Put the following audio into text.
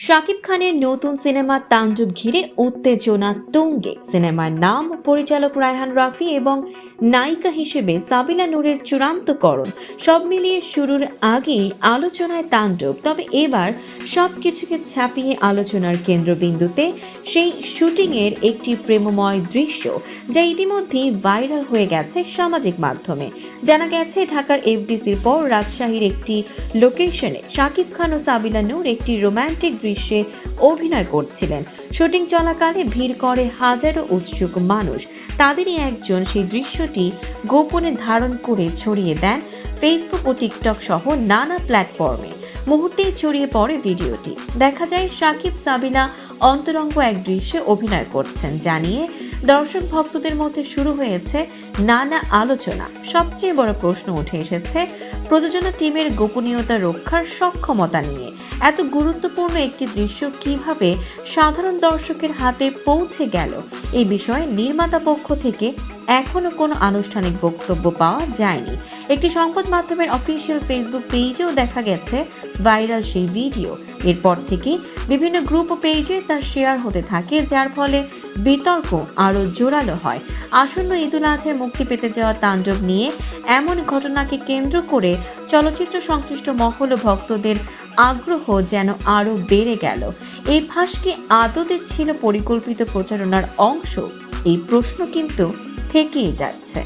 শাকিব খানের নতুন সিনেমা তাণ্ডব ঘিরে উত্তেজনা তুঙ্গে। সিনেমার নাম, পরিচালক রায়হান রাফি এবং নায়িকা হিসেবে সাবিলা নূরের চূড়ান্তকরণ সব মিলিয়ে শুরুর আগেই আলোচনায় তাণ্ডব। তবে এবার সবকিছুকে ছাপিয়ে আলোচনার কেন্দ্রবিন্দুতে সেই শুটিংয়ের একটি প্রেমময় দৃশ্য, যা ইতিমধ্যেই ভাইরাল হয়ে গেছে সামাজিক মাধ্যমে। জানা গেছে, ঢাকার এফডিসির পর রাজশাহীর একটি লোকেশনে শাকিব খান ও সাবিলা নূর একটি রোমান্টিক দৃশ্যে অভিনয় করছিলেন। শুটিং চলাকালে ভিড় করে হাজারো উৎসুক মানুষ। তাদেরই একজন সেই দৃশ্যটি গোপনে ধারণ করে ছড়িয়ে দেন ফেসবুক ও টিকটক সহ নানা প্ল্যাটফর্মে। মুহূর্তেই ছড়িয়ে পড়ে ভিডিওটি। দেখা যায় শাকিব সাবিলা অন্তরঙ্গ এক দৃশ্যে অভিনয় করছেন, জানিয়ে দর্শক ভক্তদের মধ্যে শুরু হয়েছে নানা আলোচনা। সবচেয়ে বড় প্রশ্ন উঠে এসেছে প্রযোজনা টিমের গোপনীয়তা রক্ষার সক্ষমতা নিয়ে। এত গুরুত্বপূর্ণ একটি দৃশ্য কিভাবে সাধারণ দর্শকের হাতে পৌঁছে গেল, এই বিষয়ে নির্মাতা পক্ষ থেকে এখনো কোনো আনুষ্ঠানিক বক্তব্য পাওয়া যায়নি। একটি সংবাদ মাধ্যমের অফিসিয়াল ফেসবুক পেজেও দেখা গেছে ভাইরাল সেই ভিডিও। এরপর থেকে বিভিন্ন গ্রুপ ও পেজে তা শেয়ার হতে থাকে, যার ফলে বিতর্ক আরও জোরালো হয়। আসন্ন ঈদুল আজহায় মুক্তি পেতে যাওয়া তাণ্ডব নিয়ে এমন ঘটনাকে কেন্দ্র করে চলচ্চিত্র সংশ্লিষ্ট মহল ও ভক্তদের আগ্রহ যেন আরও বেড়ে গেল। এই ফাঁস কি আদতে ছিল পরিকল্পিত প্রচারণার অংশ? এই প্রশ্ন কিন্তু থেকেই যাচ্ছে।